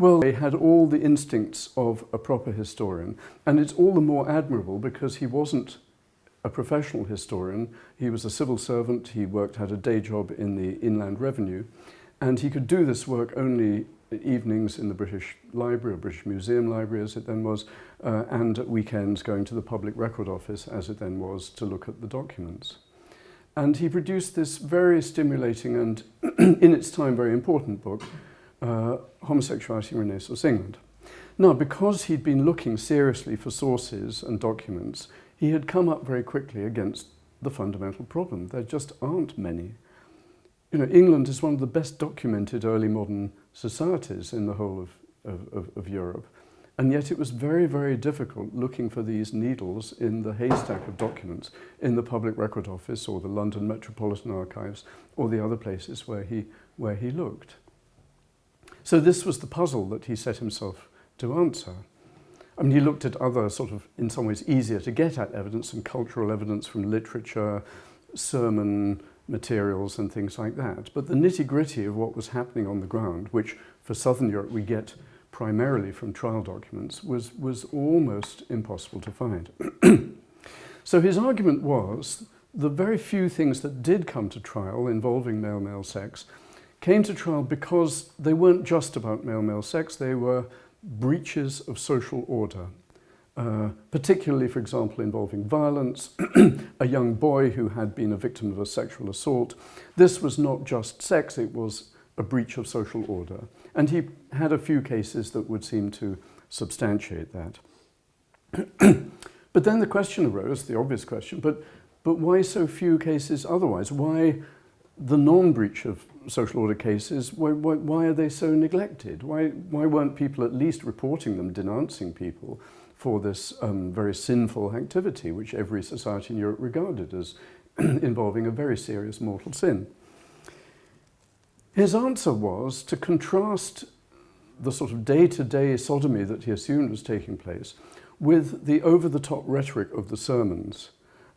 Well, he had all the instincts of a proper historian, and it's all the more admirable because he wasn't a professional historian. He was a civil servant. He had a day job in the Inland Revenue, and he could do this work only evenings in the British Library, or British Museum Library as it then was, and at weekends going to the Public Record Office as it then was to look at the documents. And he produced this very stimulating and, in its time, very important book, Homosexuality in Renaissance England. Now, because he'd been looking seriously for sources and documents, he had come up very quickly against the fundamental problem. There just aren't many. You know, England is one of the best documented early modern societies in the whole of Europe. And yet it was very, very difficult looking for these needles in the haystack of documents in the Public Record Office or the London Metropolitan Archives or the other places where he looked. So this was the puzzle that he set himself to answer. I mean, he looked at other sort of, in some ways, easier to get at evidence and cultural evidence from literature, sermon materials and things like that. But the nitty-gritty of what was happening on the ground, which for Southern Europe we get primarily from trial documents, was almost impossible to find. So his argument was the very few things that did come to trial involving male-male sex came to trial because they weren't just about male-male sex, they were breaches of social order. Particularly, for example, involving violence, a young boy who had been a victim of a sexual assault. This was not just sex, it was a breach of social order. And he had a few cases that would seem to substantiate that. But then the question arose, the obvious question, but why so few cases otherwise? Why the non-breach of social order cases, why are they so neglected? Why weren't people at least reporting them, denouncing people for this very sinful activity, which every society in Europe regarded as involving a very serious mortal sin? His answer was to contrast the sort of day-to-day sodomy that he assumed was taking place with the over-the-top rhetoric of the sermons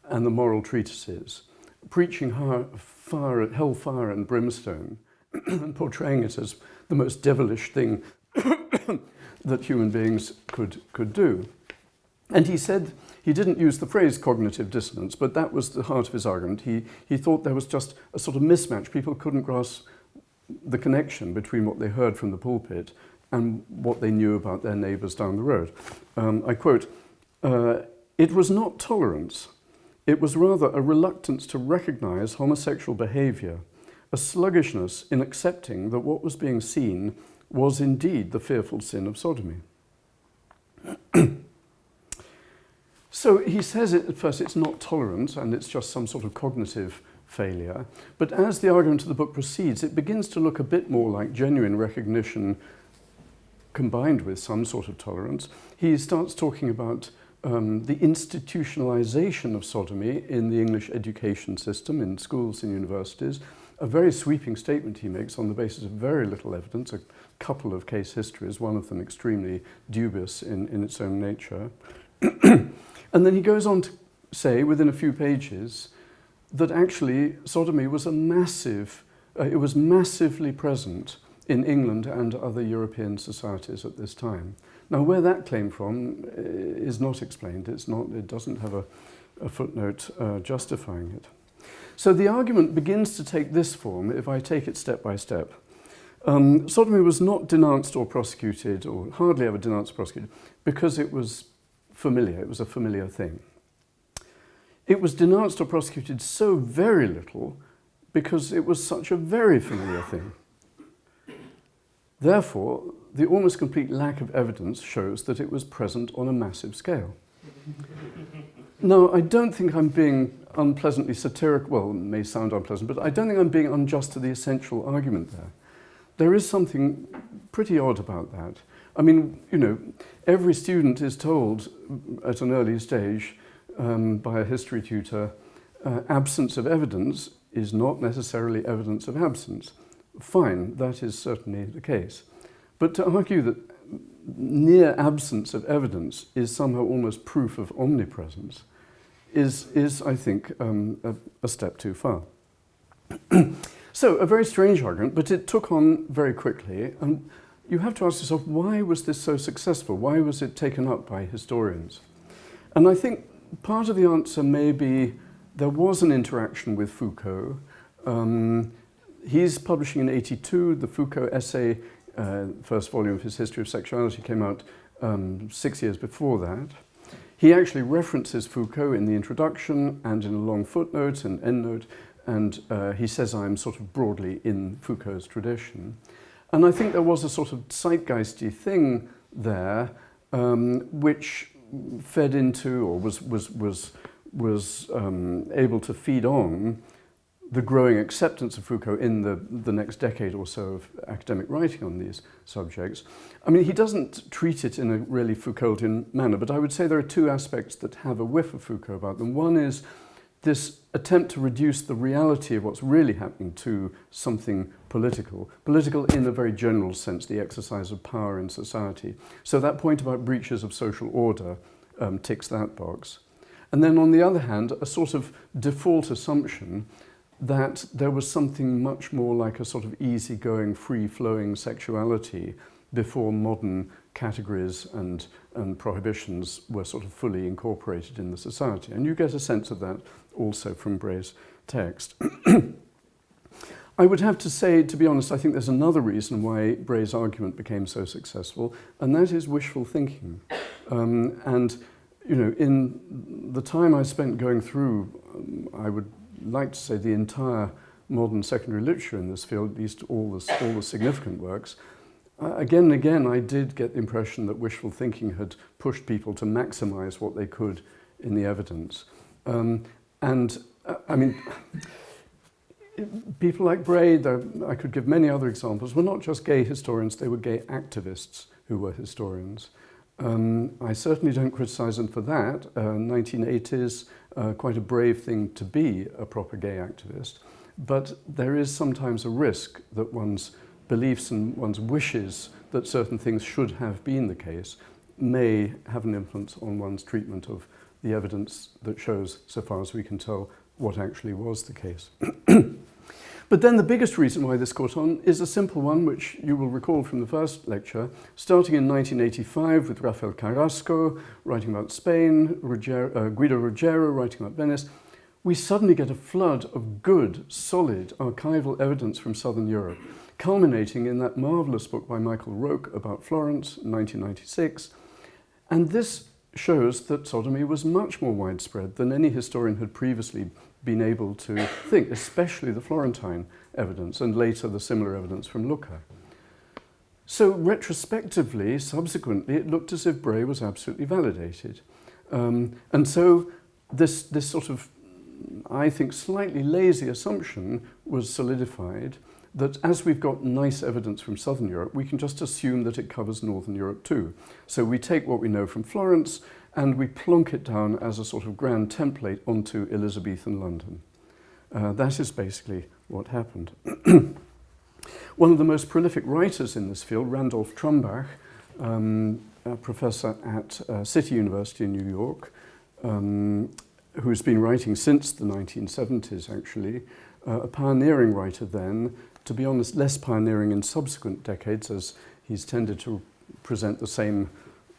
and the moral treatises, preaching hellfire and brimstone and portraying it as the most devilish thing that human beings could do. And he said, he didn't use the phrase cognitive dissonance, but that was the heart of his argument. He thought there was just a sort of mismatch. People couldn't grasp the connection between what they heard from the pulpit and what they knew about their neighbours down the road. I quote, "It was not tolerance. It was rather a reluctance to recognise homosexual behaviour, a sluggishness in accepting that what was being seen was indeed the fearful sin of sodomy." So he says at first it's not tolerance and it's just some sort of cognitive failure, but as the argument of the book proceeds, it begins to look a bit more like genuine recognition combined with some sort of tolerance. He starts talking about the institutionalization of sodomy in the English education system, in schools and universities, a very sweeping statement he makes on the basis of very little evidence, a couple of case histories, one of them extremely dubious in its own nature. And then he goes on to say, within a few pages, that actually sodomy was it was massively present in England and other European societies at this time. Now, where that came from is not explained. It doesn't have a footnote justifying it. So the argument begins to take this form, if I take it step by step. Sodomy was not denounced or prosecuted, or hardly ever denounced or prosecuted, because it was familiar. It was a familiar thing. It was denounced or prosecuted so very little because it was such a very familiar thing. Therefore, the almost complete lack of evidence shows that it was present on a massive scale. Now, I don't think I'm being unpleasantly satirical, well, it may sound unpleasant, but I don't think I'm being unjust to the essential argument there. There is something pretty odd about that. I mean, you know, every student is told at an early stage by a history tutor, absence of evidence is not necessarily evidence of absence. Fine, that is certainly the case. But to argue that near absence of evidence is somehow almost proof of omnipresence is I think, a step too far. So, a very strange argument, but it took on very quickly. And you have to ask yourself, why was this so successful? Why was it taken up by historians? And I think part of the answer may be there was an interaction with Foucault. He's publishing in '82, the Foucault essay, first volume of his History of Sexuality came out 6 years before that. He actually references Foucault in the introduction and in a long footnote and endnote, and he says I'm sort of broadly in Foucault's tradition. And I think there was a sort of zeitgeisty thing there which fed into or was able to feed on the growing acceptance of Foucault in the next decade or so of academic writing on these subjects. I mean, he doesn't treat it in a really Foucaultian manner, but I would say there are two aspects that have a whiff of Foucault about them. One is this attempt to reduce the reality of what's really happening to something political. Political in a very general sense, the exercise of power in society. So that point about breaches of social order ticks that box. And then on the other hand, a sort of default assumption that there was something much more like a sort of easygoing, free-flowing sexuality before modern categories and prohibitions were sort of fully incorporated in the society. And you get a sense of that also from Bray's text. I would have to say, to be honest, I think there's another reason why Bray's argument became so successful, and that is wishful thinking. And, you know, in the time I spent going through, I would like to say the entire modern secondary literature in this field, at least all the significant works, again and again I did get the impression that wishful thinking had pushed people to maximize what they could in the evidence. I mean, people like Bray, I could give many other examples, were not just gay historians, they were gay activists who were historians. I certainly don't criticize them for that. 1980s, quite a brave thing to be a proper gay activist. But there is sometimes a risk that one's beliefs and one's wishes that certain things should have been the case may have an influence on one's treatment of the evidence that shows, so far as we can tell, what actually was the case. But then the biggest reason why this caught on is a simple one, which you will recall from the first lecture, starting in 1985 with Rafael Carrasco writing about Spain, Guido Ruggiero writing about Venice. We suddenly get a flood of good, solid archival evidence from Southern Europe, culminating in that marvelous book by Michael Roque about Florence in 1996. And this shows that sodomy was much more widespread than any historian had previously been able to think, especially the Florentine evidence and later the similar evidence from Lucca. So retrospectively, subsequently, it looked as if Bray was absolutely validated. And so this sort of, I think, slightly lazy assumption was solidified that as we've got nice evidence from Southern Europe, we can just assume that it covers Northern Europe too. So we take what we know from Florence and we plonk it down as a sort of grand template onto Elizabethan London. That is basically what happened. One of the most prolific writers in this field, Randolph Trumbach, a professor at City University in New York, who's been writing since the 1970s actually, a pioneering writer then, to be honest, less pioneering in subsequent decades as he's tended to present the same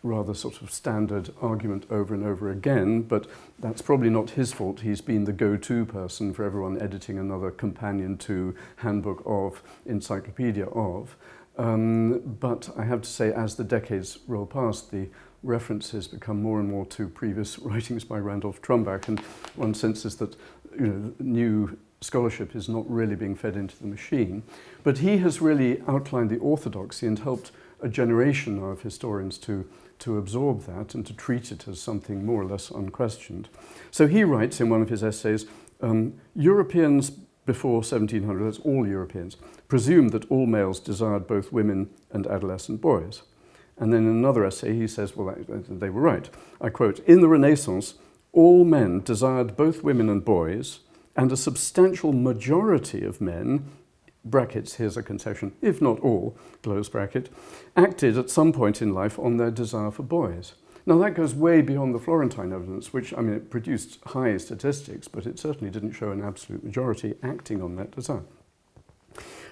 rather sort of standard argument over and over again, but that's probably not his fault. He's been the go-to person for everyone editing another companion to, handbook of, encyclopedia of. But I have to say, as the decades roll past, the references become more and more to previous writings by Randolph Trumbach, and one senses that, you know, new scholarship is not really being fed into the machine. But he has really outlined the orthodoxy and helped a generation of historians to absorb that and to treat it as something more or less unquestioned. So he writes in one of his essays, Europeans before 1700, that's all Europeans, presumed that all males desired both women and adolescent boys. And then in another essay he says, well, they were right. I quote, in the Renaissance, all men desired both women and boys, and a substantial majority of men, brackets, here's a concession, if not all, close bracket, acted at some point in life on their desire for boys. Now that goes way beyond the Florentine evidence, which, I mean, it produced high statistics, but it certainly didn't show an absolute majority acting on that desire.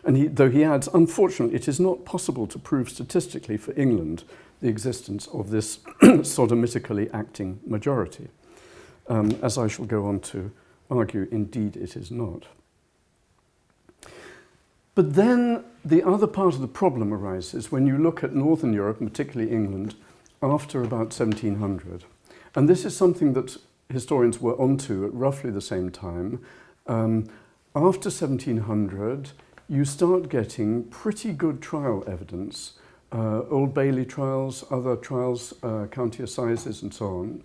Though he adds, unfortunately, it is not possible to prove statistically for England the existence of this sodomitically acting majority. As I shall go on to argue, indeed it is not. But then the other part of the problem arises when you look at Northern Europe, and particularly England, after about 1700. And this is something that historians were onto at roughly the same time. After 1700, you start getting pretty good trial evidence, Old Bailey trials, other trials, county assizes and so on,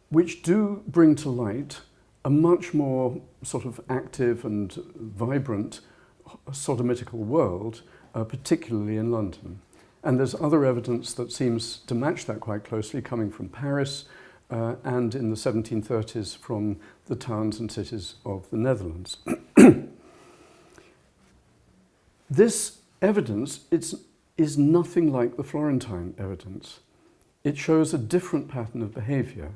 which do bring to light a much more sort of active and vibrant sodomitical world, particularly in London. And there's other evidence that seems to match that quite closely, coming from Paris and in the 1730s from the towns and cities of the Netherlands. This evidence is nothing like the Florentine evidence. It shows a different pattern of behavior.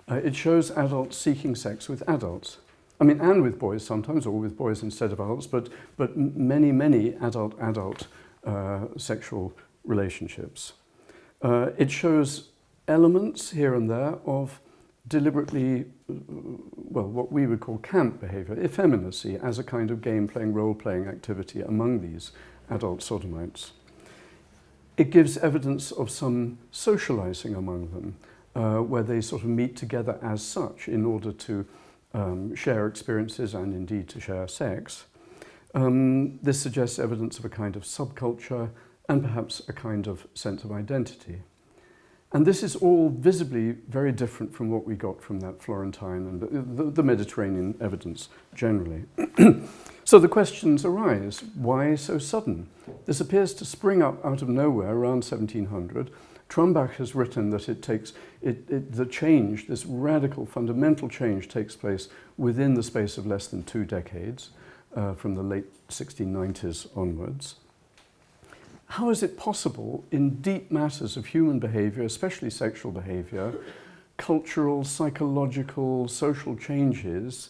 It shows adults seeking sex with adults. I mean, and with boys sometimes, or with boys instead of adults, but many adult sexual relationships. It shows elements here and there of deliberately, well, what we would call camp behavior, effeminacy as a kind of game-playing, role-playing activity among these adult sodomites. It gives evidence of some socializing among them, where they sort of meet together as such in order to share experiences and indeed to share sex. This suggests evidence of a kind of subculture and perhaps a kind of sense of identity. And this is all visibly very different from what we got from that Florentine and the Mediterranean evidence generally. So the questions arise, why so sudden? This appears to spring up out of nowhere around 1700. Trumbach has written that the change, this radical fundamental change, takes place within the space of less than 2 decades, from the late 1690s onwards. How is it possible in deep matters of human behavior, especially sexual behavior, cultural, psychological, social changes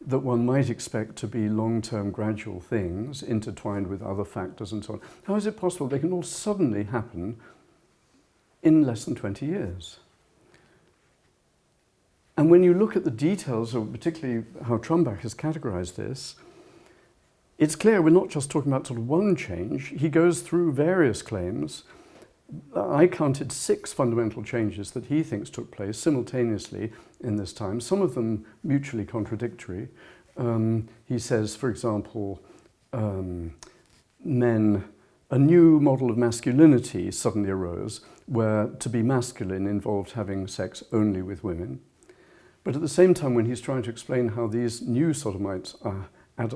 that one might expect to be long-term gradual things intertwined with other factors and so on, how is it possible they can all suddenly happen in less than 20 years? And when you look at the details of particularly how Trumbach has categorized this, it's clear we're not just talking about sort of one change. He goes through various claims. I counted 6 fundamental changes that he thinks took place simultaneously in this time, some of them mutually contradictory. He says, for example, men, a new model of masculinity suddenly arose, where to be masculine involved having sex only with women. But at the same time, when he's trying to explain how these new sodomites are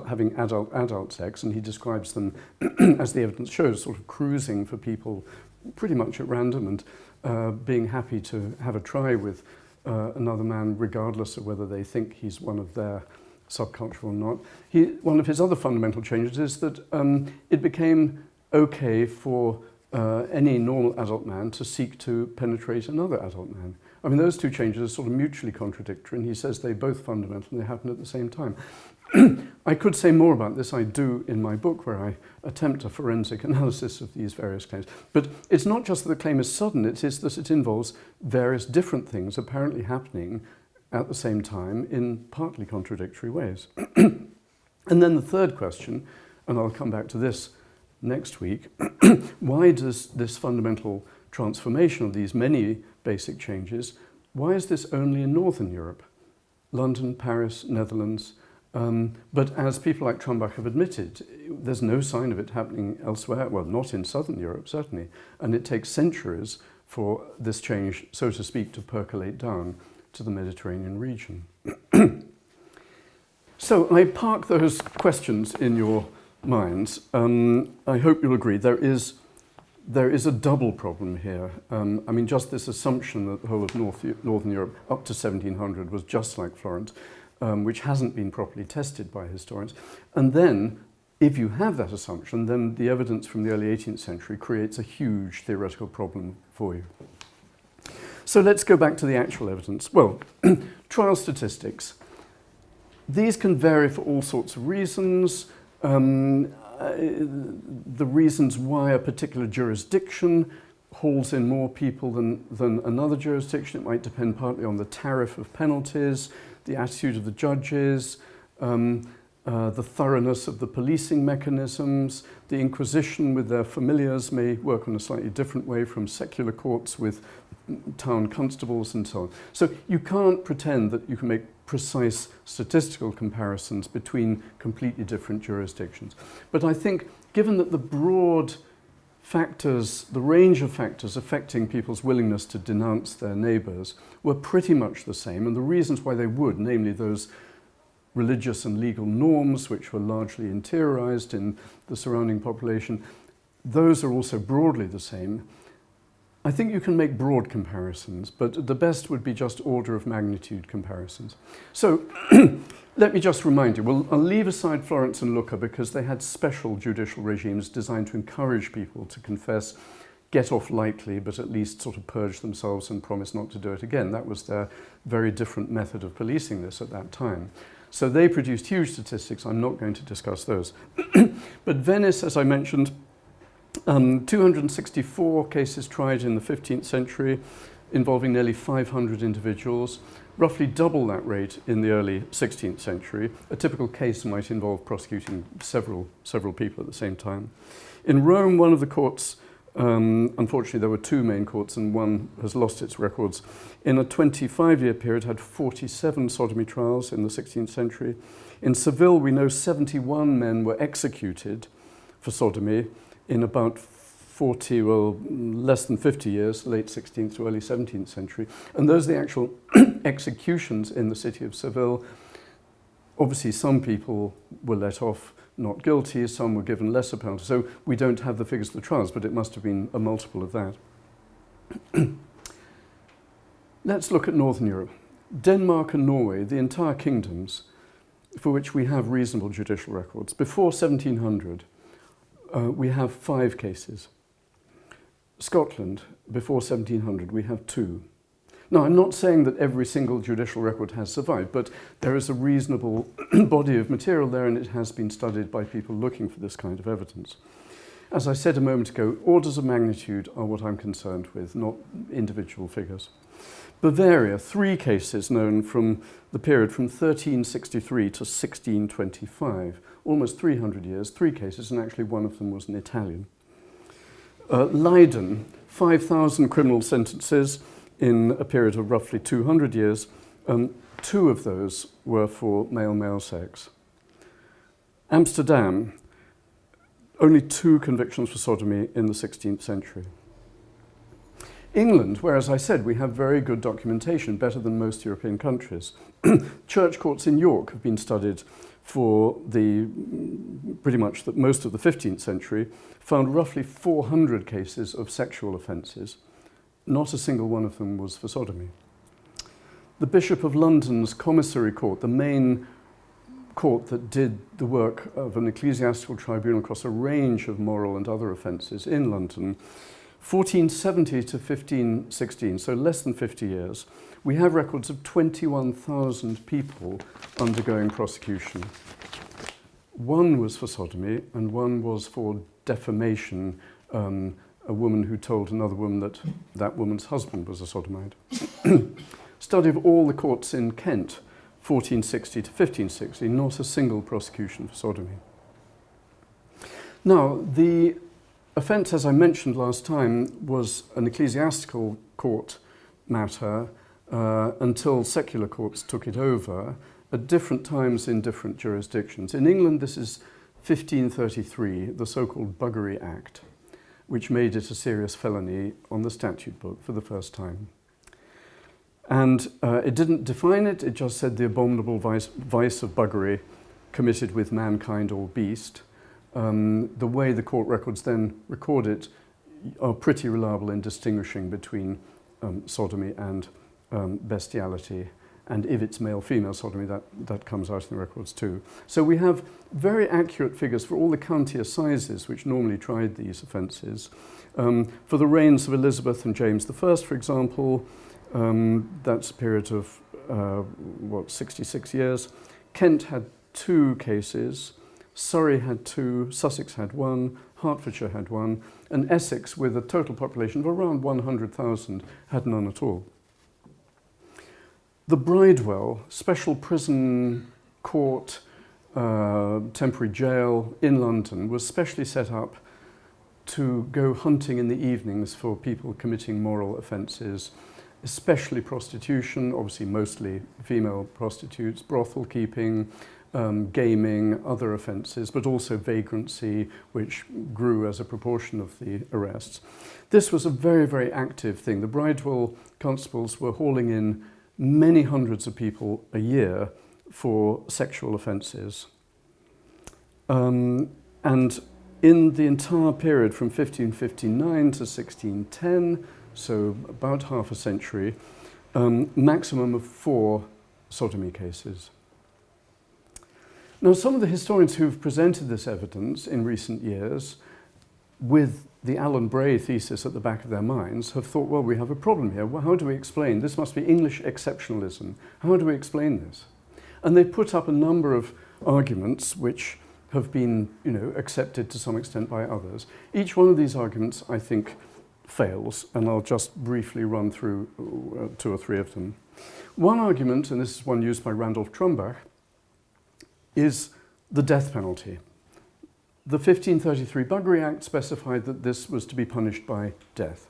having adult sex, and he describes them, as the evidence shows, sort of cruising for people pretty much at random and being happy to have a try with another man regardless of whether they think he's one of their subculture or not. One of his other fundamental changes is that it became okay for any normal adult man to seek to penetrate another adult man. I mean, those 2 changes are sort of mutually contradictory, and he says they're both fundamental and they happen at the same time. I could say more about this. I do in my book, where I attempt a forensic analysis of these various claims. But it's not just that the claim is sudden, it is that it involves various different things apparently happening at the same time in partly contradictory ways. And then the third question, and I'll come back to this next week, why does this fundamental transformation of these many basic changes, why is this only in Northern Europe? London, Paris, Netherlands. But as people like Trumbach have admitted, there's no sign of it happening elsewhere, well, not in Southern Europe, certainly. And it takes centuries for this change, so to speak, to percolate down to the Mediterranean region. So I park those questions in your minds. I hope you'll agree there is a double problem here. I mean, just this assumption that the whole of Northern Europe up to 1700 was just like Florence, which hasn't been properly tested by historians. And then, if you have that assumption, then the evidence from the early 18th century creates a huge theoretical problem for you. So let's go back to the actual evidence. Well, trial statistics. These can vary for all sorts of reasons. the reasons why a particular jurisdiction hauls in more people than another jurisdiction. It might depend partly on the tariff of penalties, the attitude of the judges, the thoroughness of the policing mechanisms. The Inquisition with their familiars may work on a slightly different way from secular courts with town constables and so on. So you can't pretend that you can make precise statistical comparisons between completely different jurisdictions. But I think, given that the broad factors, the range of factors affecting people's willingness to denounce their neighbours were pretty much the same, and the reasons why they would, namely those religious and legal norms which were largely interiorized in the surrounding population, those are also broadly the same. I think you can make broad comparisons, but the best would be just order of magnitude comparisons. So let me just remind you, well, I'll leave aside Florence and Lucca because they had special judicial regimes designed to encourage people to confess, get off lightly, but at least sort of purge themselves and promise not to do it again. That was their very different method of policing this at that time. So they produced huge statistics. I'm not going to discuss those. But Venice, as I mentioned, 264 cases tried in the 15th century involving nearly 500 individuals, roughly double that rate in the early 16th century. A typical case might involve prosecuting several people at the same time. In Rome, one of the courts, unfortunately there were two main courts and one has lost its records, in a 25-year period had 47 sodomy trials in the 16th century. In Seville, we know 71 men were executed for sodomy in about 40, well, less than 50 years, late 16th to early 17th century. And those are the actual executions in the city of Seville. Obviously, some people were let off not guilty, some were given lesser penalties. So we don't have the figures of the trials, but it must have been a multiple of that. Let's look at Northern Europe. Denmark and Norway, the entire kingdoms, for which we have reasonable judicial records. Before 1700, we have 5 cases. Scotland, before 1700, we have 2. Now, I'm not saying that every single judicial record has survived, but there is a reasonable body of material there, and it has been studied by people looking for this kind of evidence. As I said a moment ago, orders of magnitude are what I'm concerned with, not individual figures. Bavaria, 3 cases known from the period from 1363 to 1625, almost 300 years, 3 cases, and actually one of them was an Italian. Leiden, 5,000 criminal sentences in a period of roughly 200 years. 2 of those were for male-male sex. Amsterdam, only 2 convictions for sodomy in the 16th century. England, where, as I said, we have very good documentation, better than most European countries. Church courts in York have been studied for pretty much most of the 15th century, found roughly 400 cases of sexual offences. Not a single one of them was for sodomy. The Bishop of London's Commissary Court, the main court that did the work of an ecclesiastical tribunal across a range of moral and other offences in London, 1470 to 1516, so less than 50 years, we have records of 21,000 people undergoing prosecution. 1 was for sodomy and 1 was for defamation, a woman who told another woman that that woman's husband was a sodomite. Study of all the courts in Kent, 1460 to 1560, not a single prosecution for sodomy. Now, the offence, as I mentioned last time, was an ecclesiastical court matter until secular courts took it over at different times in different jurisdictions. In England, this is 1533, the so-called Buggery Act, which made it a serious felony on the statute book for the first time. And it didn't define it, it just said the abominable vice of buggery committed with mankind or beast. The way the court records then record it are pretty reliable in distinguishing between sodomy and bestiality, and if it's male-female sodomy, that comes out in the records too. So we have very accurate figures for all the county assizes which normally tried these offences. For the reigns of Elizabeth and James I, for example, that's a period of 66 years. Kent had 2 cases, Surrey had 2, Sussex had 1, Hertfordshire had 1, and Essex, with a total population of around 100,000, had none at all. The Bridewell, special prison court, temporary jail in London, was specially set up to go hunting in the evenings for people committing moral offences, especially prostitution, obviously mostly female prostitutes, brothel keeping, gaming, other offences, but also vagrancy, which grew as a proportion of the arrests. This was a very, very active thing. The Bridewell constables were hauling in many hundreds of people a year for sexual offences. And in the entire period from 1559 to 1610, so about half a century, maximum of 4 sodomy cases. Now, some of the historians who've presented this evidence in recent years, with the Alan Bray thesis at the back of their minds, have thought, well, we have a problem here. Well, how do we explain? This must be English exceptionalism. How do we explain this? And they've put up a number of arguments which have been, accepted to some extent by others. Each one of these arguments, I think, fails, and I'll just briefly run through 2 or 3 of them. One argument, and this is one used by Randolph Trumbach, is the death penalty. The 1533 Buggery Act specified that this was to be punished by death.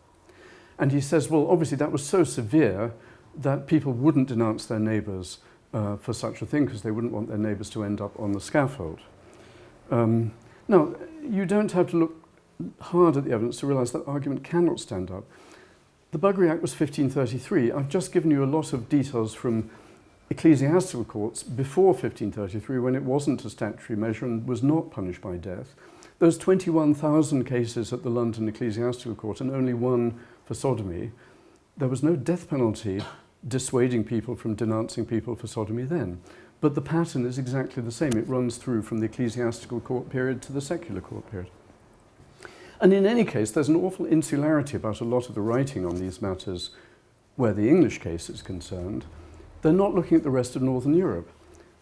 And he says, well, obviously that was so severe that people wouldn't denounce their neighbours for such a thing, because they wouldn't want their neighbours to end up on the scaffold. Now, you don't have to look hard at the evidence to realise that argument cannot stand up. The Buggery Act was 1533. I've just given you a lot of details from ecclesiastical courts before 1533, when it wasn't a statutory measure and was not punished by death. Those 21,000 cases at the London Ecclesiastical Court, and only 1 for sodomy, there was no death penalty dissuading people from denouncing people for sodomy then. But the pattern is exactly the same. It runs through from the ecclesiastical court period to the secular court period. And in any case, there's an awful insularity about a lot of the writing on these matters where the English case is concerned. They're not looking at the rest of Northern Europe.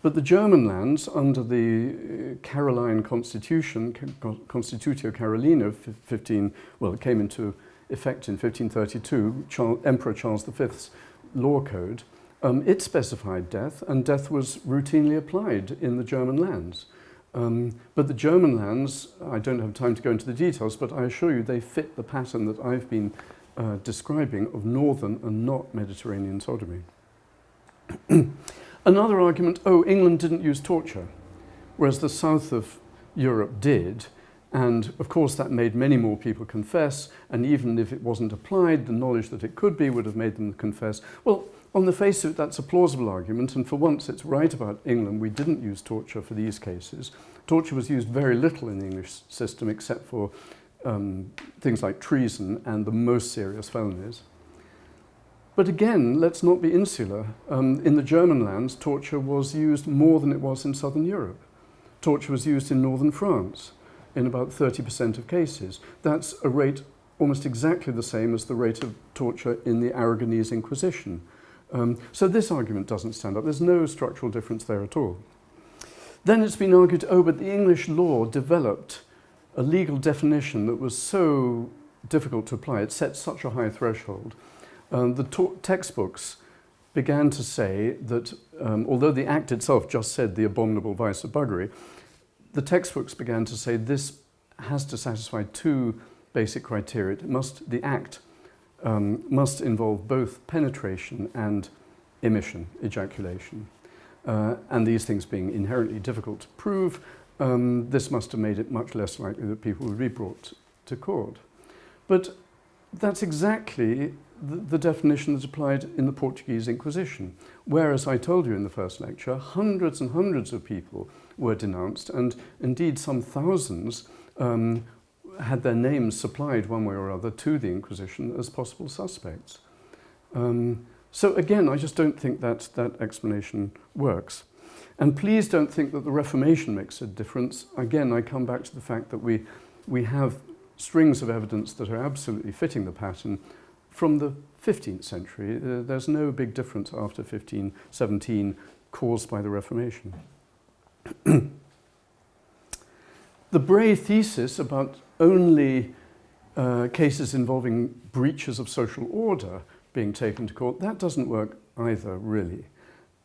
But the German lands, under the Caroline Constitution, Constitutio Carolina, it came into effect in 1532, Emperor Charles V's law code, it specified death, and death was routinely applied in the German lands. But the German lands, I don't have time to go into the details, but I assure you they fit the pattern that I've been describing of northern and not Mediterranean sodomy. Another argument, England didn't use torture, whereas the south of Europe did. And of course that made many more people confess, and even if it wasn't applied, the knowledge that it could be would have made them confess. Well, on the face of it, that's a plausible argument, and for once it's right about England. We didn't use torture for these cases. Torture was used very little in the English system, except for things like treason and the most serious felonies. But again, let's not be insular. In the German lands, torture was used more than it was in southern Europe. Torture was used in northern France in about 30% of cases. That's a rate almost exactly the same as the rate of torture in the Aragonese Inquisition. So this argument doesn't stand up. There's no structural difference there at all. Then it's been argued, but the English law developed a legal definition that was so difficult to apply. It set such a high threshold. The textbooks began to say that, although the Act itself just said the abominable vice of buggery, the textbooks began to say this has to satisfy 2 basic criteria. The Act must involve both penetration and emission, ejaculation. And these things being inherently difficult to prove, this must have made it much less likely that people would be brought to court. But that's exactly the definition that's applied in the Portuguese Inquisition, where, as I told you in the first lecture, hundreds and hundreds of people were denounced, and indeed some thousands had their names supplied one way or other to the Inquisition as possible suspects. So again, I just don't think that explanation works. And please don't think that the Reformation makes a difference. Again, I come back to the fact that we have strings of evidence that are absolutely fitting the pattern from the 15th century. There's no big difference after 1517 caused by the Reformation. The Bray thesis about only cases involving breaches of social order being taken to court, that doesn't work either, really.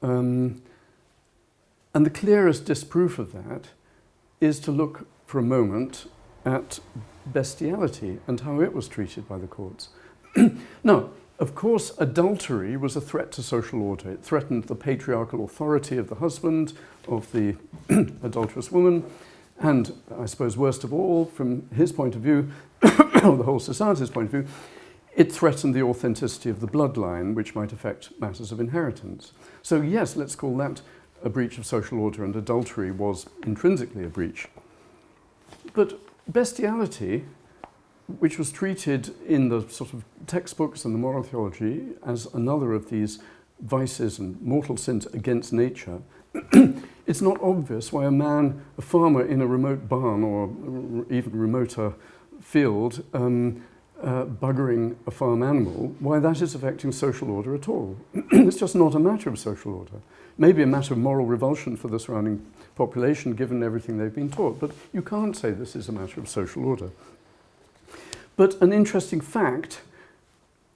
And the clearest disproof of that is to look for a moment at bestiality and how it was treated by the courts. Now, of course, adultery was a threat to social order. It threatened the patriarchal authority of the husband, of the adulterous woman, and I suppose worst of all, from his point of view, or the whole society's point of view, it threatened the authenticity of the bloodline, which might affect matters of inheritance. So yes, let's call that a breach of social order, and adultery was intrinsically a breach. But bestiality, which was treated in the sort of textbooks and the moral theology as another of these vices and mortal sins against nature, it's not obvious why a farmer in a remote barn or even remoter field, buggering a farm animal, why that is affecting social order at all. It's just not a matter of social order. Maybe a matter of moral revulsion for the surrounding population, given everything they've been taught, but you can't say this is a matter of social order. But an interesting fact,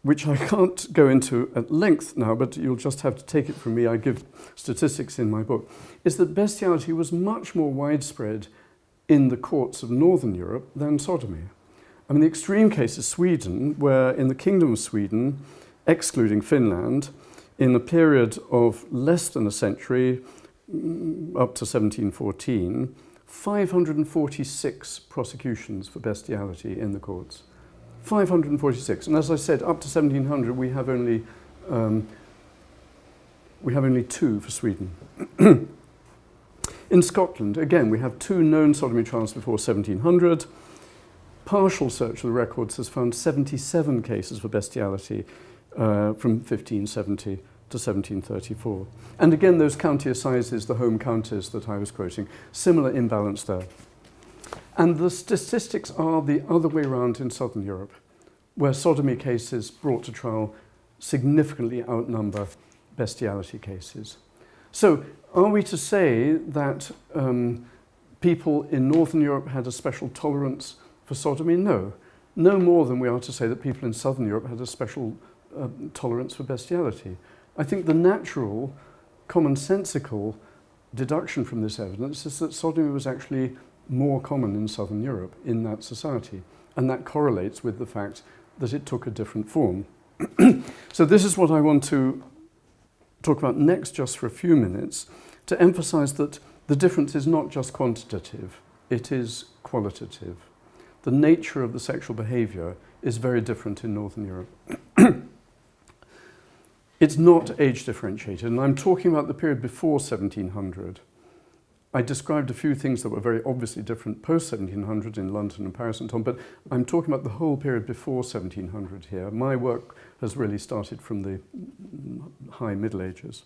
which I can't go into at length now, but you'll just have to take it from me, I give statistics in my book, is that bestiality was much more widespread in the courts of Northern Europe than sodomy. I mean, the extreme case is Sweden, where in the Kingdom of Sweden, excluding Finland, in a period of less than a century, up to 1714, 546 prosecutions for bestiality in the courts. 546. And as I said, up to 1700, we have only 2 for Sweden. In Scotland, again, we have 2 known sodomy trials before 1700. Partial search of the records has found 77 cases for bestiality from 1570 to 1734. And again, those county assizes, the home counties that I was quoting, similar imbalance there. And the statistics are the other way around in Southern Europe, where sodomy cases brought to trial significantly outnumber bestiality cases. So are we to say that people in Northern Europe had a special tolerance for sodomy? No. No more than we are to say that people in Southern Europe had a special tolerance for bestiality. I think the natural, commonsensical deduction from this evidence is that sodomy was actually more common in Southern Europe in that society, and that correlates with the fact that it took a different form. So this is what I want to talk about next, just for a few minutes, to emphasize that the difference is not just quantitative, it is qualitative. The nature of the sexual behavior is very different in Northern Europe. It's not age differentiated, and I'm talking about the period before 1700. I described a few things that were very obviously different post-1700 in London and Paris and so on, but I'm talking about the whole period before 1700 here. My work has really started from the high Middle Ages.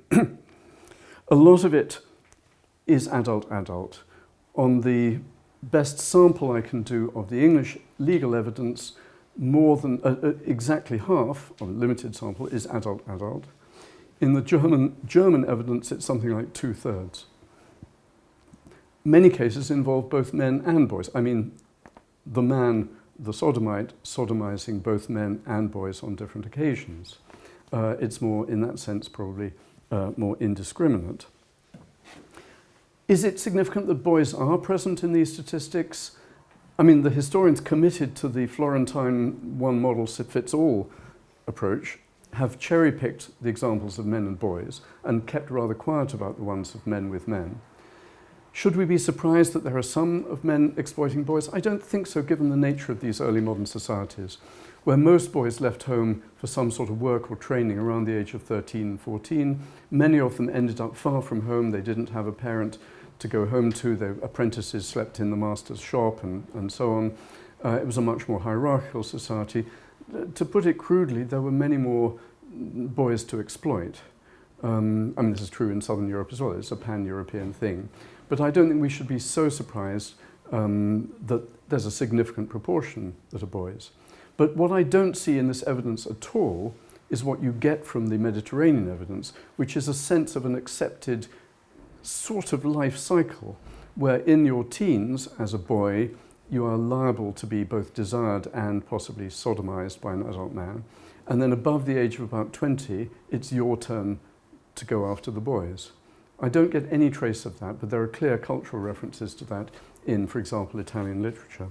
A lot of it is adult-adult. On the best sample I can do of the English legal evidence, more than exactly half, or a limited sample, is adult-adult. In the German evidence, it's something like 2/3. Many cases involve both men and boys. I mean, the man, the sodomite, sodomizing both men and boys on different occasions. It's more, in that sense, probably more indiscriminate. Is it significant that boys are present in these statistics? I mean, the historians committed to the Florentine one-model-fits-all approach have cherry-picked the examples of men and boys and kept rather quiet about the ones of men with men. Should we be surprised that there are some of men exploiting boys? I don't think so, given the nature of these early modern societies, where most boys left home for some sort of work or training around the age of 13 and 14. Many of them ended up far from home. They didn't have a parent to go home to. Their apprentices slept in the master's shop and so on. It was a much more hierarchical society. To put it crudely, there were many more boys to exploit. I mean, this is true in Southern Europe as well. It's a pan-European thing. But I don't think we should be so surprised that there's a significant proportion that are boys. But what I don't see in this evidence at all is what you get from the Mediterranean evidence, which is a sense of an accepted sort of life cycle, where in your teens, as a boy, you are liable to be both desired and possibly sodomized by an adult man. And then above the age of about 20, it's your turn to go after the boys. I don't get any trace of that, but there are clear cultural references to that in, for example, Italian literature.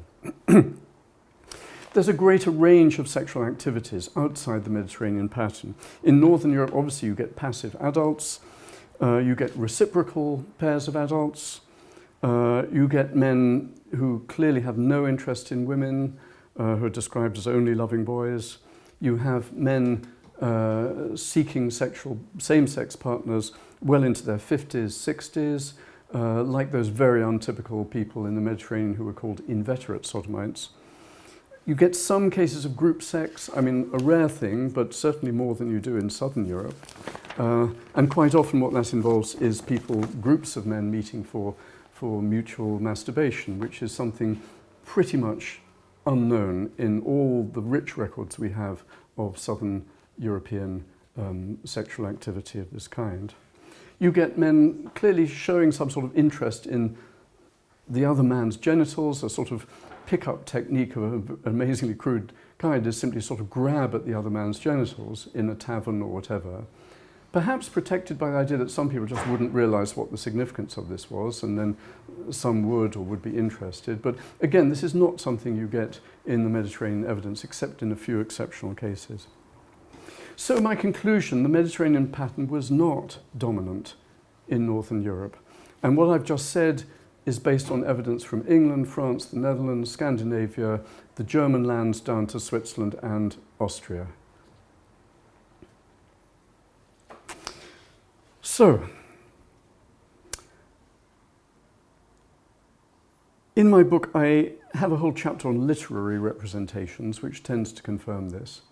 There's a greater range of sexual activities outside the Mediterranean pattern. In Northern Europe, obviously, you get passive adults, you get reciprocal pairs of adults, you get men who clearly have no interest in women, who are described as only loving boys. You have men seeking same-sex partners well into their 50s, 60s, like those very untypical people in the Mediterranean who were called inveterate sodomites. You get some cases of group sex, I mean, a rare thing, but certainly more than you do in Southern Europe. And quite often what that involves is groups of men meeting for mutual masturbation, which is something pretty much unknown in all the rich records we have of Southern European sexual activity of this kind. You get men clearly showing some sort of interest in the other man's genitals. A sort of pick-up technique of an amazingly crude kind is simply sort of grab at the other man's genitals in a tavern or whatever. Perhaps protected by the idea that some people just wouldn't realize what the significance of this was, and then some would or would be interested. But again, this is not something you get in the Mediterranean evidence, except in a few exceptional cases. So my conclusion, the Mediterranean pattern was not dominant in Northern Europe. And what I've just said is based on evidence from England, France, the Netherlands, Scandinavia, the German lands down to Switzerland and Austria. So, in my book, I have a whole chapter on literary representations, which tends to confirm this.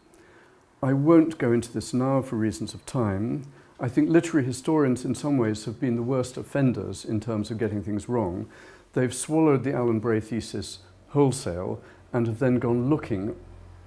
I won't go into this now for reasons of time. I think literary historians in some ways have been the worst offenders in terms of getting things wrong. They've swallowed the Alan Bray thesis wholesale and have then gone looking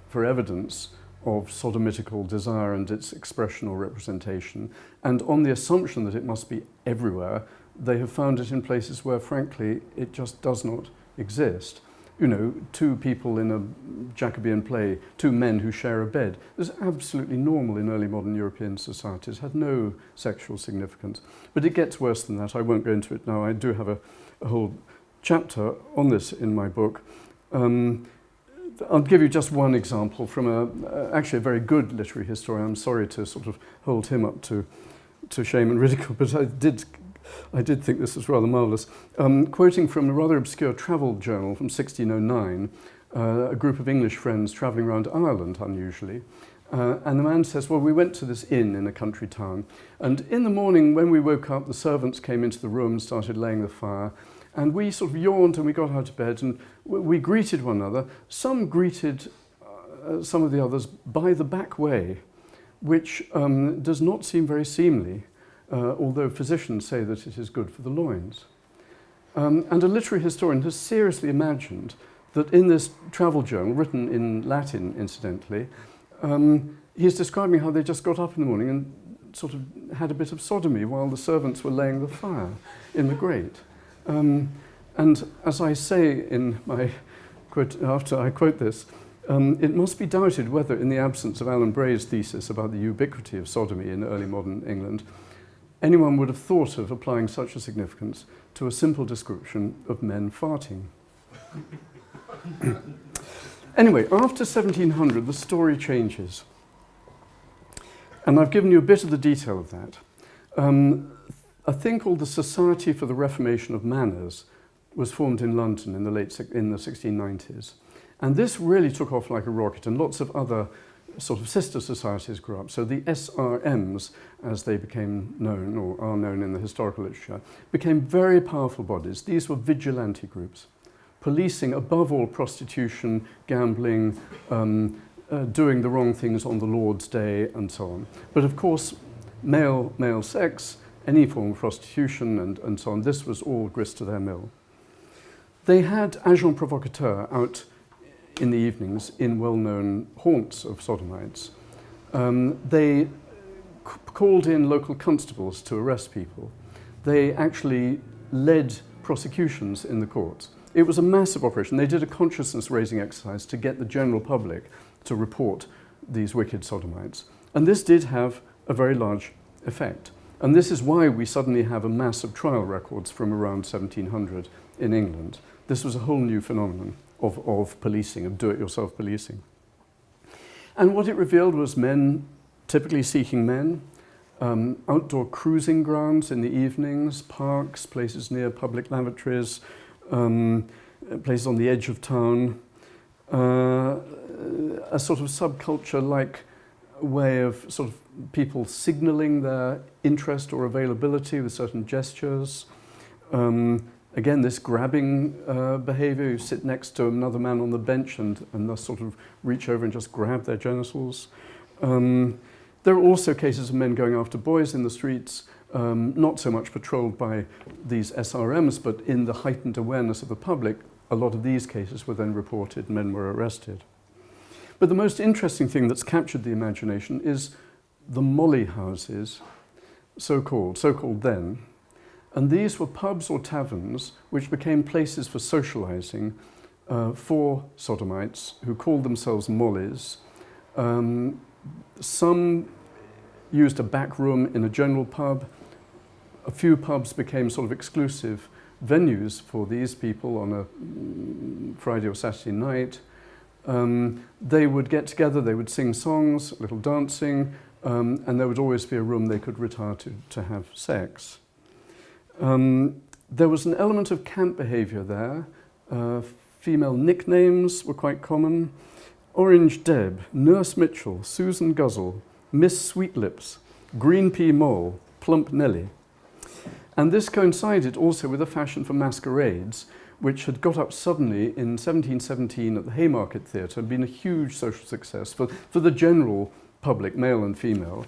for evidence of sodomitical desire and its expression or representation. And on the assumption that it must be everywhere, they have found it in places where, frankly, it just does not exist. You know, two people in a Jacobean play, two men who share a bed. This is absolutely normal in early modern European societies, had no sexual significance. But it gets worse than that. I won't go into it now. I do have a whole chapter on this in my book. I'll give you just one example from actually a very good literary historian. I'm sorry to sort of hold him up to shame and ridicule, but I did think this was rather marvellous. Quoting from a rather obscure travel journal from 1609, a group of English friends travelling around Ireland, unusually. And the man says, well, we went to this inn in a country town. And in the morning, when we woke up, the servants came into the room, started laying the fire. And we sort of yawned and we got out of bed and we greeted one another. Some greeted some of the others by the back way, which does not seem very seemly. Although physicians say that it is good for the loins. And a literary historian has seriously imagined that in this travel journal, written in Latin, incidentally, he's describing how they just got up in the morning and sort of had a bit of sodomy while the servants were laying the fire in the grate. And as I say in my quote, after I quote this, it must be doubted whether, in the absence of Alan Bray's thesis about the ubiquity of sodomy in early modern England, anyone would have thought of applying such a significance to a simple description of men farting. Anyway, after 1700, the story changes. And I've given you a bit of the detail of that. A thing called the Society for the Reformation of Manners was formed in London in the 1690s. And this really took off like a rocket, and lots of other sort of sister societies grew up. So the SRMs, as they became known, or are known in the historical literature, became very powerful bodies. These were vigilante groups, policing above all prostitution, gambling, doing the wrong things on the Lord's Day, and so on. But of course, male sex, any form of prostitution, and so on, this was all grist to their mill. They had agents provocateurs out in the evenings in well-known haunts of sodomites. They called in local constables to arrest people. They actually led prosecutions in the courts. It was a massive operation. They did a consciousness-raising exercise to get the general public to report these wicked sodomites. And this did have a very large effect. And this is why we suddenly have a mass of trial records from around 1700 in England. This was a whole new phenomenon of policing, of do-it-yourself policing. And what it revealed was men typically seeking men, outdoor cruising grounds in the evenings, parks, places near public lavatories, places on the edge of town, a sort of subculture-like way of sort of people signaling their interest or availability with certain gestures. Again, this grabbing behavior, you sit next to another man on the bench and thus sort of reach over and just grab their genitals. There are also cases of men going after boys in the streets, not so much patrolled by these SRMs, but in the heightened awareness of the public, a lot of these cases were then reported, men were arrested. But the most interesting thing that's captured the imagination is the molly houses, so-called then. And these were pubs or taverns which became places for socializing for sodomites who called themselves mollies. Some used a back room in a general pub. A few pubs became sort of exclusive venues for these people on a Friday or Saturday night. They would get together, they would sing songs, a little dancing, and there would always be a room they could retire to have sex. There was an element of camp behavior there. Female nicknames were quite common. Orange Deb, Nurse Mitchell, Susan Guzzle, Miss Sweetlips, Green Pea Mole, Plump Nellie. And this coincided also with a fashion for masquerades, which had got up suddenly in 1717 at the Haymarket Theatre, and been a huge social success for the general public, male and female,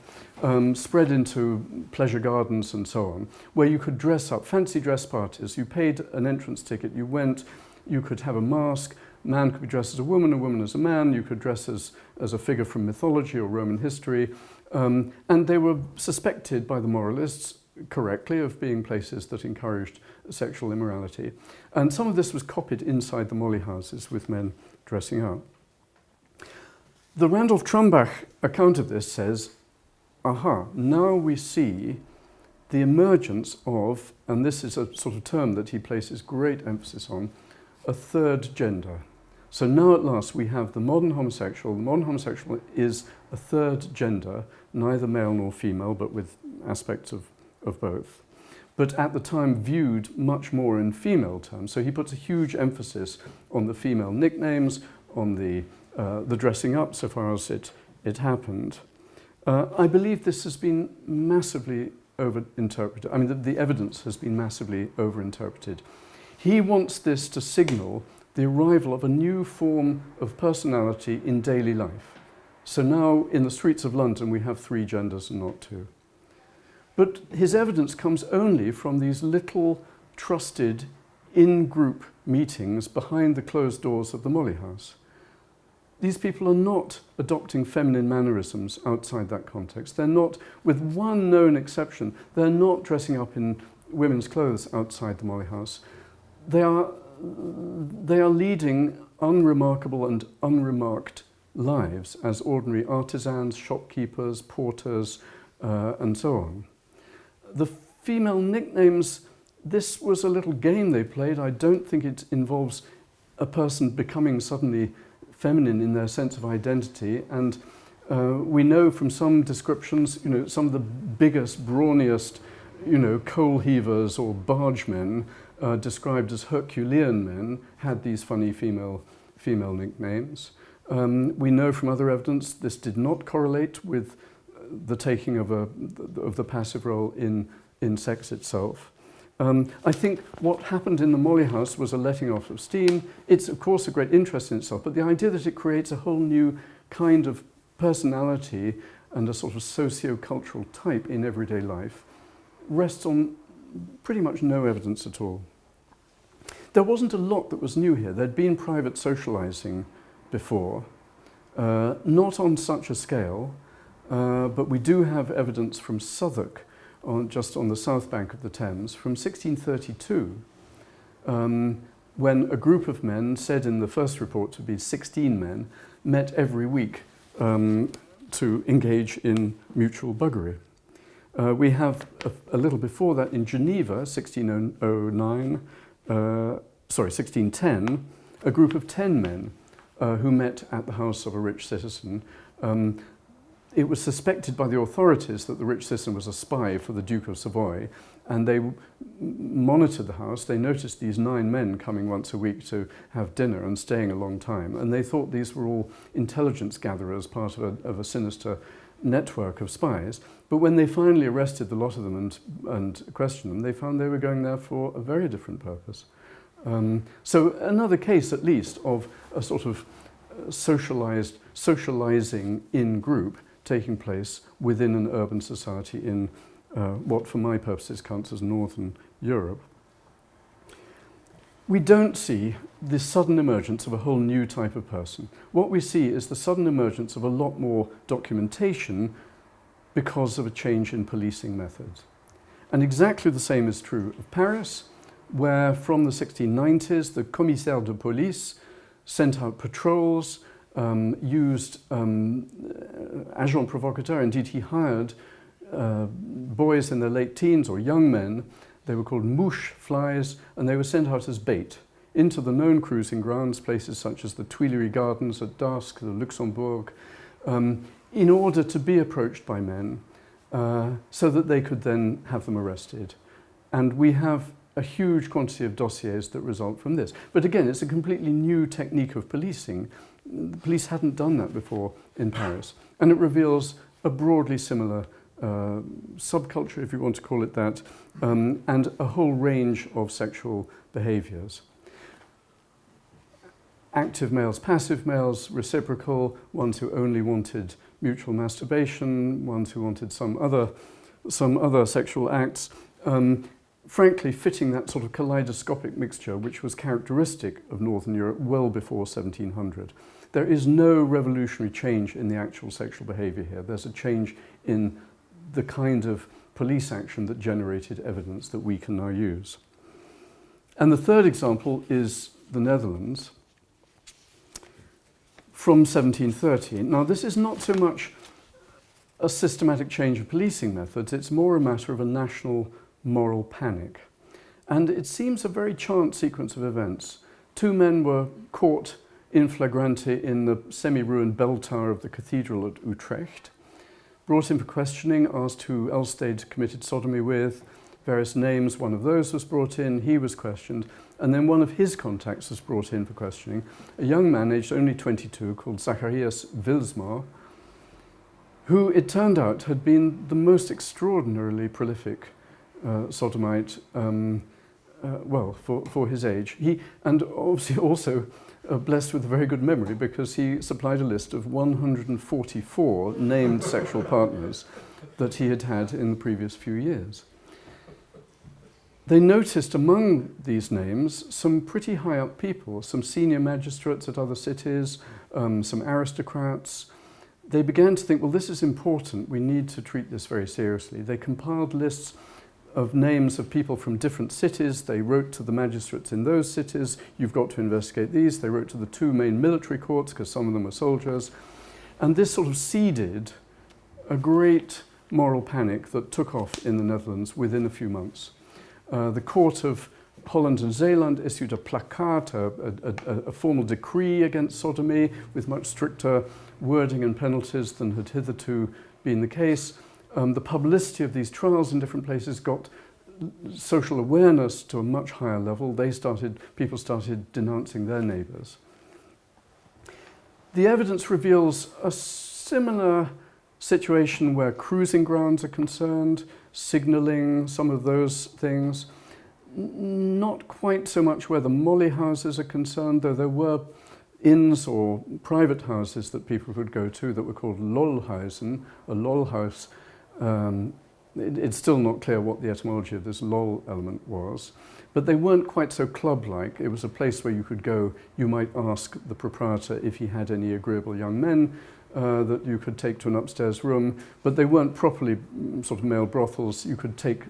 spread into pleasure gardens and so on, where you could dress up, fancy dress parties. You paid an entrance ticket, you went, you could have a mask, man could be dressed as a woman as a man, you could dress as a figure from mythology or Roman history, and they were suspected by the moralists, correctly, of being places that encouraged sexual immorality. And some of this was copied inside the molly houses with men dressing up. The Randolph Trumbach account of this says, aha, now we see the emergence of, and this is a sort of term that he places great emphasis on, a third gender. So now at last we have the modern homosexual. The modern homosexual is a third gender, neither male nor female, but with aspects of both. But at the time viewed much more in female terms. So he puts a huge emphasis on the female nicknames, on the dressing up so far as it happened. I believe this has been massively overinterpreted. I mean, the evidence has been massively overinterpreted. He wants this to signal the arrival of a new form of personality in daily life. So now in the streets of London we have 3 genders and not 2. But his evidence comes only from these little trusted in-group meetings behind the closed doors of the Molly House. These people are not adopting feminine mannerisms outside that context. They're not, with one known exception, they're not dressing up in women's clothes outside the Molly House. They are leading unremarkable and unremarked lives as ordinary artisans, shopkeepers, porters, and so on. The female nicknames, this was a little game they played. I don't think it involves a person becoming suddenly feminine in their sense of identity. And we know from some descriptions, some of the biggest, brawniest, coal heavers or bargemen described as Herculean men had these funny female nicknames. We know from other evidence this did not correlate with the taking of the passive role in sex itself. I think what happened in the Molly House was a letting off of steam. It's of course a great interest in itself, but the idea that it creates a whole new kind of personality and a sort of socio-cultural type in everyday life rests on pretty much no evidence at all. There wasn't a lot that was new here. There'd been private socializing before, not on such a scale, but we do have evidence from Southwark, just on the south bank of the Thames, from 1632, when a group of men, said in the first report to be 16 men, met every week to engage in mutual buggery. We have a little before that in Geneva, 1610, a group of 10 men who met at the house of a rich citizen. It was suspected by the authorities that the rich citizen was a spy for the Duke of Savoy, and they monitored the house. They noticed these 9 men coming once a week to have dinner and staying a long time, and they thought these were all intelligence gatherers, part of a sinister network of spies. But when they finally arrested the lot of them and questioned them, they found they were going there for a very different purpose. So another case, at least, of a sort of socializing in group taking place within an urban society in what, for my purposes, counts as Northern Europe. We don't see the sudden emergence of a whole new type of person. What we see is the sudden emergence of a lot more documentation because of a change in policing methods. And exactly the same is true of Paris, where from the 1690s, the commissaire de police sent out patrols, used agents provocateurs. Indeed, he hired boys in their late teens or young men. They were called mouche, flies, and they were sent out as bait into the known cruising grounds, places such as the Tuileries Gardens at dusk, the Luxembourg, in order to be approached by men so that they could then have them arrested. And we have a huge quantity of dossiers that result from this. But again, it's a completely new technique of policing. The police hadn't done that before in Paris. And it reveals a broadly similar subculture, if you want to call it that, and a whole range of sexual behaviors. Active males, passive males, reciprocal, ones who only wanted mutual masturbation, ones who wanted some other sexual acts, frankly fitting that sort of kaleidoscopic mixture which was characteristic of Northern Europe well before 1700. There is no revolutionary change in the actual sexual behavior here. There's a change in the kind of police action that generated evidence that we can now use. And the third example is the Netherlands from 1730. Now, this is not so much a systematic change of policing methods, it's more a matter of a national moral panic. And it seems a very chance sequence of events. 2 men were caught in flagrante in the semi-ruined bell tower of the cathedral at Utrecht, brought in for questioning, asked who else they'd committed sodomy with, various names. One of those was brought in, he was questioned, and then one of his contacts was brought in for questioning, a young man aged only 22 called Zacharias Wilsma, who it turned out had been the most extraordinarily prolific sodomite, for his age. And obviously also blessed with a very good memory, because he supplied a list of 144 named sexual partners that he had had in the previous few years. They noticed among these names some pretty high up people, some senior magistrates at other cities, some aristocrats. They began to think, well, this is important, we need to treat this very seriously. They compiled lists of names of people from different cities. They wrote to the magistrates in those cities, you've got to investigate these. They wrote to the 2 main military courts, because some of them were soldiers. And this sort of seeded a great moral panic that took off in the Netherlands within a few months. The court of Holland and Zeeland issued a placaat, a formal decree against sodomy with much stricter wording and penalties than had hitherto been the case. The publicity of these trials in different places got social awareness to a much higher level. People started denouncing their neighbours. The evidence reveals a similar situation where cruising grounds are concerned, signalling, some of those things. Not quite so much where the molly houses are concerned, though there were inns or private houses that people would go to that were called lolhuizen, a lol house. It's still not clear what the etymology of this lol element was, but they weren't quite so club-like. It was a place where you could go, you might ask the proprietor if he had any agreeable young men that you could take to an upstairs room, but they weren't properly sort of male brothels. You could take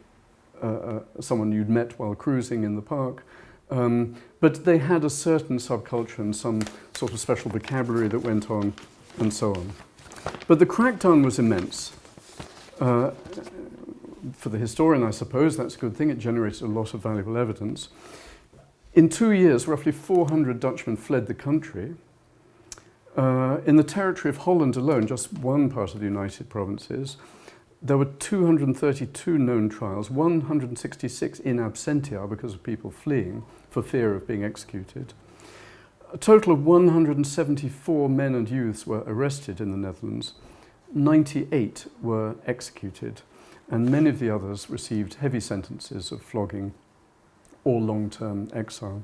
someone you'd met while cruising in the park, But they had a certain subculture and some sort of special vocabulary that went on, and so on. But the crackdown was immense. For the historian, I suppose that's a good thing. It generated a lot of valuable evidence. In 2 years, roughly 400 Dutchmen fled the country. In the territory of Holland alone, just one part of the United Provinces, there were 232 known trials, 166 in absentia because of people fleeing for fear of being executed. A total of 174 men and youths were arrested in the Netherlands. 98 were executed, and many of the others received heavy sentences of flogging or long-term exile.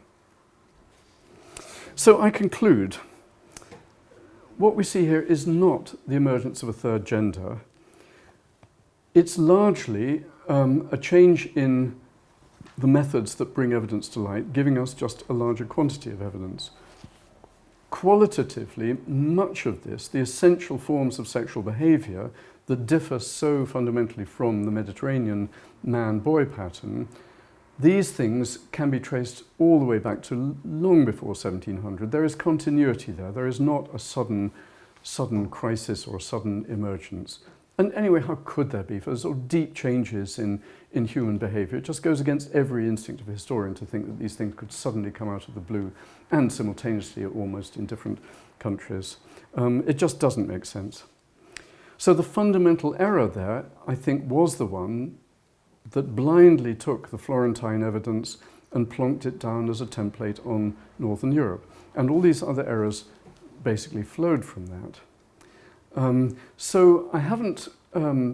So I conclude, what we see here is not the emergence of a third gender. It's largely a change in the methods that bring evidence to light, giving us just a larger quantity of evidence. Qualitatively, much of this, the essential forms of sexual behavior that differ so fundamentally from the Mediterranean man-boy pattern, these things can be traced all the way back to long before 1700. There is continuity there. There is not a sudden crisis or sudden emergence. And anyway, how could there be? For there's sort of deep changes in human behavior. It just goes against every instinct of a historian to think that these things could suddenly come out of the blue and simultaneously almost in different countries. It just doesn't make sense. So the fundamental error there, I think, was the one that blindly took the Florentine evidence and plonked it down as a template on Northern Europe. And all these other errors basically flowed from that. So I haven't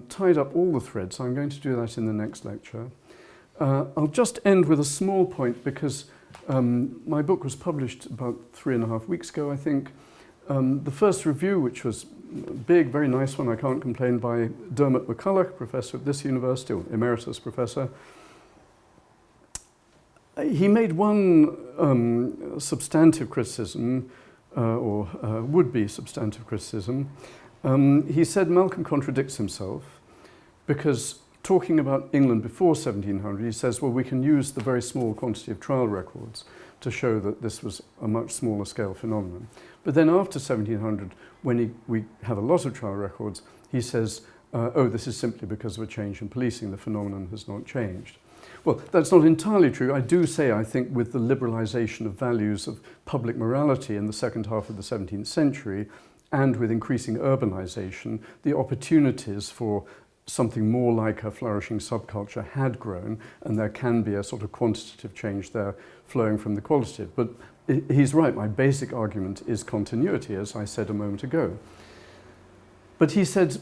tied up all the threads, so I'm going to do that in the next lecture. I'll just end with a small point because my book was published about 3.5 weeks ago, I think. The first review, which was a big, very nice one, I can't complain, by Dermot McCulloch, professor at this university, or emeritus professor. He made one substantive criticism, or would-be substantive criticism. He said Malcolm contradicts himself because talking about England before 1700, he says, well, we can use the very small quantity of trial records to show that this was a much smaller scale phenomenon. But then after 1700, when we have a lot of trial records, he says, oh, this is simply because of a change in policing. The phenomenon has not changed. Well, that's not entirely true. I do say, I think, with the liberalization of values of public morality in the second half of the 17th century, and with increasing urbanization, the opportunities for something more like a flourishing subculture had grown, and there can be a sort of quantitative change there flowing from the qualitative. But he's right, my basic argument is continuity, as I said a moment ago. But he said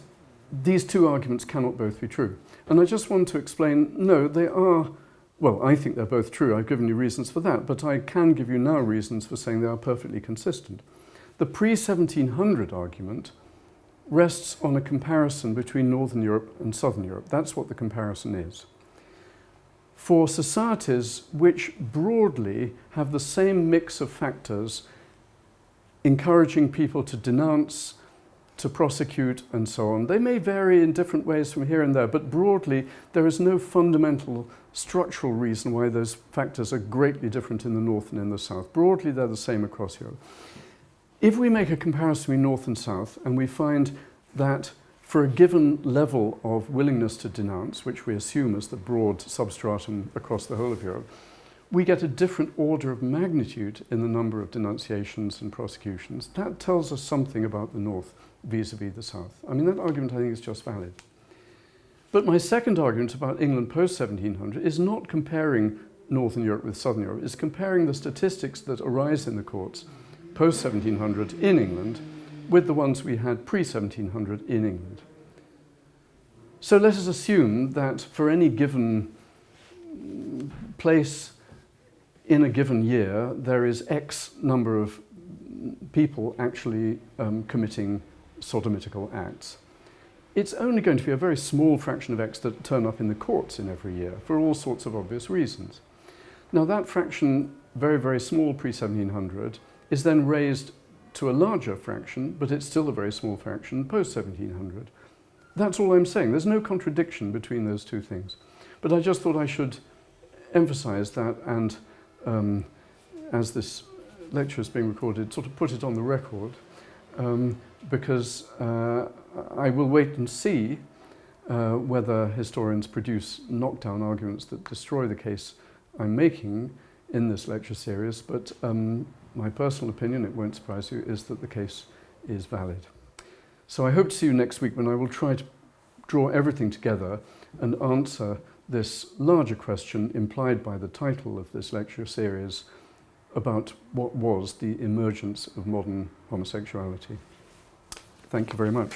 these two arguments cannot both be true. And I just want to explain, no, they are, well, I think they're both true. I've given you reasons for that, but I can give you now reasons for saying they are perfectly consistent. The pre-1700 argument rests on a comparison between Northern Europe and Southern Europe. That's what the comparison is. For societies which broadly have the same mix of factors encouraging people to denounce, to prosecute, and so on, they may vary in different ways from here and there, but broadly there is no fundamental structural reason why those factors are greatly different in the North and in the South. Broadly they're the same across Europe. If we make a comparison between North and South, and we find that for a given level of willingness to denounce, which we assume is the broad substratum across the whole of Europe, we get a different order of magnitude in the number of denunciations and prosecutions. That tells us something about the North vis-à-vis the South. I mean, that argument I think is just valid. But my second argument about England post-1700 is not comparing Northern Europe with Southern Europe, it's comparing the statistics that arise in the courts post-1700 in England with the ones we had pre-1700 in England. So let us assume that for any given place in a given year, there is X number of people actually committing sodomitical acts. It's only going to be a very small fraction of X that turn up in the courts in every year for all sorts of obvious reasons. Now that fraction, very, very small pre-1700, is then raised to a larger fraction, but it's still a very small fraction post-1700. That's all I'm saying. There's no contradiction between those two things. But I just thought I should emphasize that and as this lecture is being recorded, sort of put it on the record, because I will wait and see whether historians produce knockdown arguments that destroy the case I'm making in this lecture series, but my personal opinion, it won't surprise you, is that the case is valid. So I hope to see you next week when I will try to draw everything together and answer this larger question implied by the title of this lecture series about what was the emergence of modern homosexuality. Thank you very much.